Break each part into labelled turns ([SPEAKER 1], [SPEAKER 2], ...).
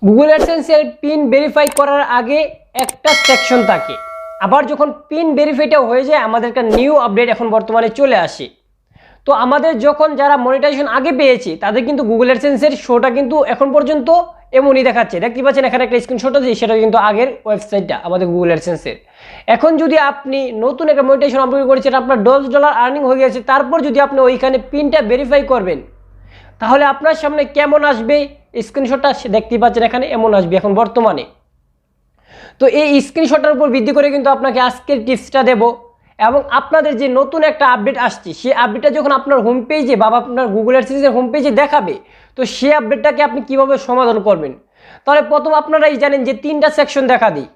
[SPEAKER 1] Google অ্যাডসেন্সের pin verify করার আগে একটা সেকশন থাকে, আবার যখন পিন ভেরিফাইটা হয়ে যায় আমাদের একটা নিউ আপডেট এখন বর্তমানে চলে আসে। তো আমাদের যখন যারা মনিটাইজেশন আগে পেয়েছে তাদের কিন্তু গুগল অ্যাডসেন্সের শোটা কিন্তু এখন পর্যন্ত এমনই দেখাচ্ছে। দেখতে পাচ্ছেন এখানে একটা স্ক্রিনশট আছে, সেটা কিন্তু আগের ওয়েবসাইটটা আমাদের গুগল অ্যাডসেন্সের। এখন যদি আপনি নতুন একটা মনিটাইজেশন আপডেট করেছেন, আপনার $10 আর্নিং হয়ে গেছে, তারপর যদি আপনি ওইখানে পিনটা ভেরিফাই করবেন তাহলে আপনার সামনে কেমন আসবে, স্ক্রিনশটটা দেখতে পাচ্ছেন এখানে এমন আসবে এখন বর্তমানে। তো এই স্ক্রিনশটের উপর ভিত্তি করে কিন্তু আপনাকে আজকের টিপসটা দেব, এবং আপনাদের যে নতুন একটা আপডেট আসছে সেই আপডেটটা যখন আপনার হোম পেজে বা আপনার গুগল অ্যাডসেন্সের হোম পেজে দেখাবে, তো সেই আপডেটটাকে আপনি কিভাবে সমাধান করবেন। তাহলে প্রথম আপনারাই জানেন যে 3টা সেকশন দেখা দিই।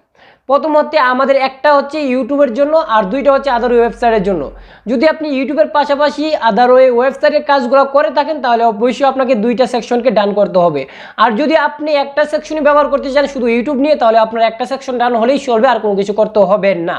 [SPEAKER 1] প্রথম হচ্ছে আমাদের একটা হচ্ছে ইউটিউবের জন্য, আর 2টা হচ্ছে আদার ওয়েবসাইটের জন্য। যদি আপনি ইউটিউবের পাশাপাশি আদার ওয়েবসাইটের কাজগুলো করে থাকেন তাহলে অবশ্যই আপনাকে 2টা সেকশনকে ডান করতে হবে। আর যদি আপনি একটা সেকশনই ব্যবহার করতে চান শুধু ইউটিউব নিয়ে, তাহলে আপনার একটা সেকশন ডান হলেই চলবে, আর কোনো কিছু করতে হবে না।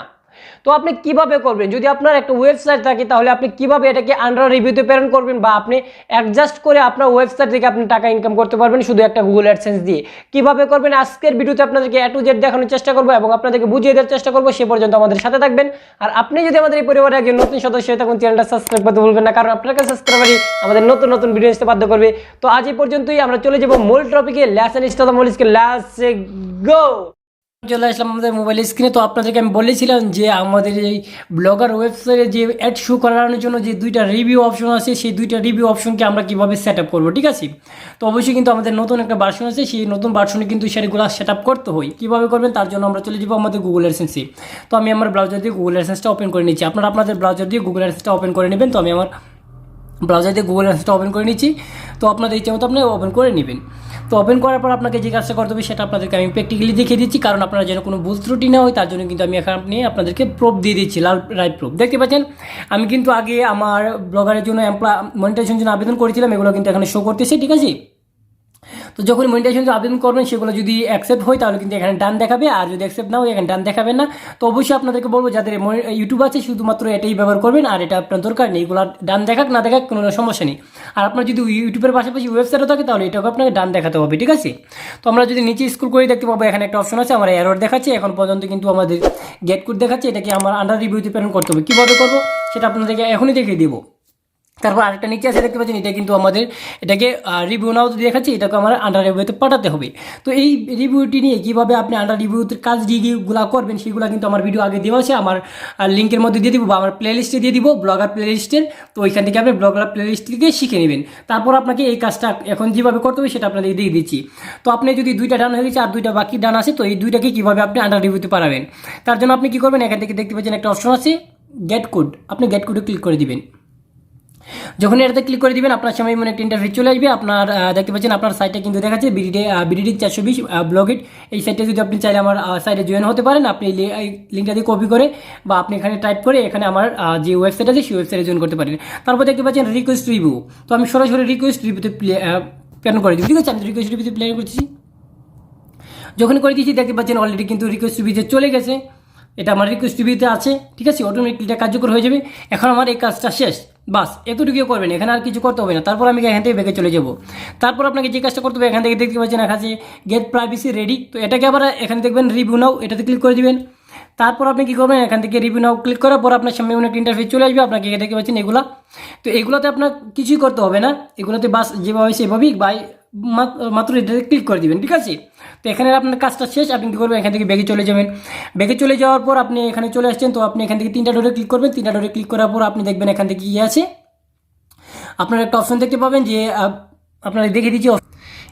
[SPEAKER 1] তো আপনি কিভাবে করবেন, যদি আপনার একটা ওয়েবসাইট থাকে তাহলে আপনি কিভাবে এটাকে আন্ডার রিভিউতে প্রেরণ করবেন, বা আপনি অ্যাডজাস্ট করে আপনার ওয়েবসাইট থেকে আপনি টাকা ইনকাম করতে পারবেন শুধু একটা গুগল অ্যাডসেন্স দিয়ে। কিভাবে করবেন আজকের ভিডিওতে আপনাদেরকে A to Z দেখানোর চেষ্টা করবো এবং আপনাদেরকে বুঝিয়ে দেওয়ার চেষ্টা করবো। সে পর্যন্ত আমাদের সাথে থাকবেন। আর আপনি যদি আমাদের এই পরিবারের একজন নতুন সদস্য হয়ে থাকুন, চ্যানেলটা সাবস্ক্রাইব করতে ভুলবেন না, কারণ আপনাকে সাবস্ক্রাইবারই আমাদের নতুন নতুন ভিডিও আসতে বাধ্য করবে। তো আজ এই পর্যন্তই, আমরা চলে যাবো মূল টপিকে। লেসন স্টার্ট দ্য মূল স্কিল, লেটস গো। চলে আসলাম আমাদের মোবাইল স্ক্রিনে। তো আপনাদেরকে আমি বলেছিলাম যে আমাদের এই ব্লগার ওয়েবসাইটে যে অ্যাড শো করানোর জন্য যে 2টা রিভিউ অপশন আছে, সেই 2টা রিভিউ অপশনকে আমরা কীভাবে সেট আপ করবো, ঠিক আছে। তো অবশ্যই কিন্তু আমাদের নতুন একটা ভার্সন আছে, সেই নতুন ভার্সনে কিন্তু সেগুলো সেট আপ করতে হয়। কীভাবে করবেন তার জন্য আমরা চলে যাবো আমাদের গুগল অ্যাডসেন্সে। তো আমি আমার ব্রাউজার দিয়ে গুগল অ্যাডসেন্সটা ওপেন করে নিচ্ছি। আপনারা আপনাদের ব্রাউজার দিয়ে গুগল অ্যাডসেন্সটা ওপেন করে নেবেন। তো আমি আমার ব্রাউজার দিয়ে গুগল অ্যাডসেন্সটা ওপেন করে নিচ্ছি। তো আপনাদের ইচ্ছে মতো আপনি ওপেন করে নেবেন। তো ওপেন করার পর আপনাকে যে কাজটা করতে হবে সেটা আপনাদেরকে আমি প্র্যাকটিক্যালি দেখিয়ে দিচ্ছি, কারণ আপনারা যেন কোনো ভুল ত্রুটি না হয় তার জন্য কিন্তু আমি এখানে আপনাদেরকে প্রুফ দিয়ে দিচ্ছি, লাল রাইট প্রুফ। দেখতে পাচ্ছেন আমি কিন্তু আগে আমার ব্লগারের জন্য মনিটাইজেশনের জন্য আবেদন করেছিলাম, এগুলো কিন্তু এখানে শো করতেছে, ঠিক আছে। তো যখন মনিটাইজেশন আবেদন করবেন সেগুলো যদি অ্যাকসেপ্ট হয় তাহলে কিন্তু এখানে ডান দেখাবে, আর যদি অ্যাকসেপ্ট না হয় এখানে ডান দেখাবেন না। তো অবশ্যই আপনাদেরকে বলবো যাদের ইউটিউব আছে শুধুমাত্র এটাই ব্যবহার করবেন, আর এটা আপনার দরকার নেই। এগুলো ডান দেখাক না দেখাক কোনো সমস্যা নেই। আর আপনার যদি ইউটিউবের পাশাপাশি ওয়েবসাইটও থাকে তাহলে এটাকে আপনাকে ডান দেখাতে হবে, ঠিক আছে। তো আমরা যদি নিচে স্ক্রল করে দেখতে পাবো এখানে একটা অপশন আছে, আমার এরর দেখাচ্ছে এখন পর্যন্ত কিন্তু আমাদের গেট কোড দেখাচ্ছে, এটাকে আমার আন্ডার রিভিউতে প্রেরণ করতে হবে। কীভাবে করবো সেটা আপনাদেরকে এখনই দেখিয়ে দেবো। তারপর আরেকটা নিচে আছে দেখতে পাচ্ছেন, এটা কিন্তু আমাদের এটাকে রিভিউ নাও দেখাচ্ছি, এটাকে আমার আন্ডার রিভিউতে পাঠাতে হবে। তো এই রিভিউটি নিয়ে কীভাবে আপনি আন্ডার রিভিউতে কাজ যেগুলো করবেন সেগুলো কিন্তু আমার ভিডিও আগে দেওয়া আছে, আমার লিঙ্কের মধ্যে দিয়ে দিব বা আমার প্লেলিস্টে দিয়ে দিব, ব্লগার প্লেলিস্টের। তো ওইখান থেকে আপনি ব্লগার প্লেলিস্ট থেকে শিখে নেবেন। তারপর আপনাকে এই কাজটা এখন যেভাবে করতে হবে সেটা আপনাদের দিয়ে দিচ্ছি। তো আপনি যদি 2টা ডান হয়ে গেছে আর 2টা বাকি ডান আছে, তো এই 2টাকে কীভাবে আপনি আন্ডার রিভিউতে পাঠাবেন তার জন্য আপনি কী করবেন, এখান থেকে দেখতে পাচ্ছেন একটা অপশন আছে গেট কোড, আপনি গেট কোডে ক্লিক করে দিবেন। যখন এটাতে ক্লিক করে দিবেন আপনার সামনে এমন একটা ইন্টারফেস চলে আসবে। আপনার দেখতে পাচ্ছেন আপনার সাইটে কিন্তু দেখাচ্ছে বিডিটি 420 ব্লগিট। এই সাইটে যদি আপনি চাইলে আমার সাইটে জয়েন হতে পারেন, আপনি এই লিঙ্কটা দিয়ে কপি করে বা আপনি এখানে টাইপ করে এখানে আমার যে ওয়েবসাইট আছে সেই ওয়েবসাইটে জয়েন করতে পারেন। তারপর দেখতে পাচ্ছেন রিকোয়েস্ট রিভিউ। তো আমি সরাসরি রিকোয়েস্ট রিভিউতে প্ল্যান করে দিই, ঠিক আছে। আমি রিকোয়েস্ট রিভিউতে প্ল্যান করছি। যখন করে দিয়েছি দেখতে পাচ্ছেন অলরেডি কিন্তু রিকোয়েস্ট রিভিউতে চলে গেছে, এটা আমার রিকোয়েস্ট রিভিউতে আছে, ঠিক আছে। অটোমেটিকলি এটা কার্যকর হয়ে যাবে। এখন আমার এই কাজটা শেষ, বাস এতটুকু করবেন, এখানে আর কিছু করতে হবে না। তারপর আমি এখান থেকে ব্যাকে চলে যাব। তারপর আপনাকে যে কাজটা করতে হবে এখান থেকে দেখতে পাচ্ছেন এখানে গেট প্রাইভেসি রেডি। তো এটাকে আবার এখানে দেখবেন রিভিউ নাও, এটাতে ক্লিক করে দিবেন। তারপর আপনি কী করবেন, এখান থেকে রিভিউ নাও ক্লিক করার পর আপনার সামনে অনেক ইন্টারফেস চলে আসবে। আপনাকে দেখতে পাচ্ছেন এগুলা, তো এগুলোতে আপনার কিছুই করতে হবে না, এগুলোতে বাস যেভাবে সেভাবেই মাত্র এটাতে ক্লিক করে দিবেন, ঠিক আছে। তো এখানে আপনার কাজটা শেষ। আপনি কী করবেন, এখান থেকে ব্যাগে চলে যাবেন। ব্যাগে চলে যাওয়ার পর আপনি এখানে চলে আসছেন, তো আপনি এখান থেকে 3টা ডটে ক্লিক করবেন। 3টা ডটে ক্লিক করার পর আপনি দেখবেন এখান থেকে কী আছে, আপনার একটা অপশন দেখতে পাবেন যে আপনারা দেখে দিচ্ছি।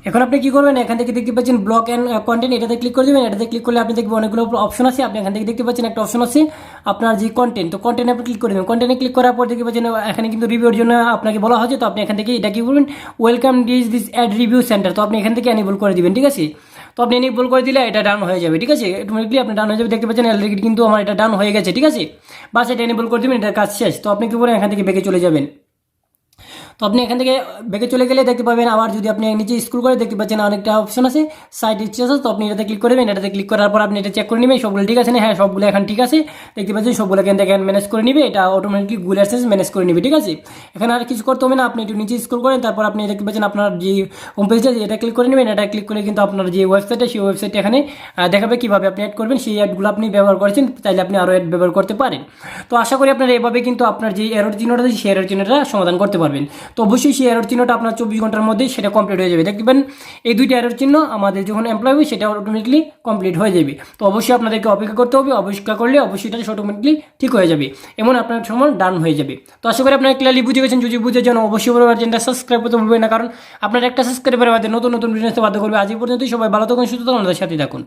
[SPEAKER 1] এখন আপনি কী করবেন, এখান থেকে দেখতে পাচ্ছেন ব্লগ অ্যান্ড কন্টেন্ট, এটাতে ক্লিক করে দেবেন। এটাতে ক্লিক করলে আপনি দেখবেন অনেকগুলো অপশন আছে। আপনি এখান থেকে দেখতে পাচ্ছেন একটা অপশন আছে আপনার যে কন্টেন্ট, তো কন্টেন্টে আপনি ক্লিক করে দেবেন। কন্টেন্টে ক্লিক করার পর দেখতে পাচ্ছেন এখানে কিন্তু রিভিউর জন্য আপনাকে বলা হয়েছে। তো আপনি এখান থেকে এটা কী করবেন, welcome this ad review centre, তো আপনি এখান থেকে এনেবল করে দিবেন, ঠিক আছে। তো আপনি এনেবল করে দিলে এটা ডান হয়ে যাবে, ঠিক আছে। অটোমেটিকলি আপনি ডান হয়ে যাবে। দেখতে পাচ্ছেন অলরেডি কিন্তু আমার এটা ডান হয়ে গেছে, ঠিক আছে। বাস এটা এনেবল করে দেবেন, এটার কাজ শেষ। তো আপনি কী করেন, এখান থেকে ব্যাকে চলে যাবেন।
[SPEAKER 2] তো আপনি এখান থেকে ব্যাকে চলে গেলে দেখতে পাবেন, আবার যদি আপনি নিচে স্ক্রল করে দেখতে পাচ্ছেন অনেকটা অপশন আছে সাইট ইচ্ছা, তো আপনি এটাতে ক্লিক করবেন। এটাতে ক্লিক করার পর আপনি এটা চেক করে নেবেন সবগুলো ঠিক আছে না। হ্যাঁ, সবগুলো এখন ঠিক আছে, দেখতে পাচ্ছেন সবগুলো এখান থেকে ম্যানেজ করে নিবে, এটা অটোমেটিকলি গুগল অ্যাডসেন্স ম্যানেজ করে নিবে, ঠিক আছে। এখানে আর কিছু করতে হবে না, আপনি একটু নিচে স্ক্রল করেন, তারপর আপনি দেখতে পাচ্ছেন আপনার যে হোম পেজে এটা ক্লিক করে নেবেন। এটা ক্লিক করে কিন্তু আপনার যে ওয়েবসাইটে সেই ওয়েবসাইটে এখানে দেখাবে কীভাবে আপনি অ্যাড করবেন, সেই অ্যাডগুলো আপনি ব্যবহার করেছেন, চাইলে আপনি আরও অ্যাড ব্যবহার করতে পারেন। তো আশা করি আপনারা এভাবে কিন্তু আপনার যে এরর চিহ্নটা আছে সেই এরর চিহ্নটা সমাধান করতে পারবেন। তো অবশ্যই সেই এরর চিহ্নটা আপনার 24 ঘন্টার মধ্যেই সেটা কমপ্লিট হয়ে যাবে। দেখবেন এই দুইটা এরর চিহ্ন আমাদের যখন এমপ্লয় হবে সেটা অটোমেটিকলি কমপ্লিট হয়ে যাবে। তো অবশ্যই আপনাদেরকে অপেক্ষা করতে হবে, অপেক্ষা করলে অবশ্যই এটা অটোমেটিকলি ঠিক হয়ে যাবে, এমন আপনার সময় ডান হয়ে যাবে। তো আশা করি আপনারা ক্লিয়ারলি বুঝে গেছেন। যদি বুঝে যান অবশ্যই চ্যানেলটা সাবস্ক্রাইব করতে ভুলবেন না, কারণ আপনার একটা সাবস্ক্রাইবার আমাদের নতুন নতুন ভিডিও বাধ্য করবে। আজ এই পর্যন্তই, সবাই ভালো থাকুন, সুস্থ থাকুন, আমাদের সাথে থাকুন।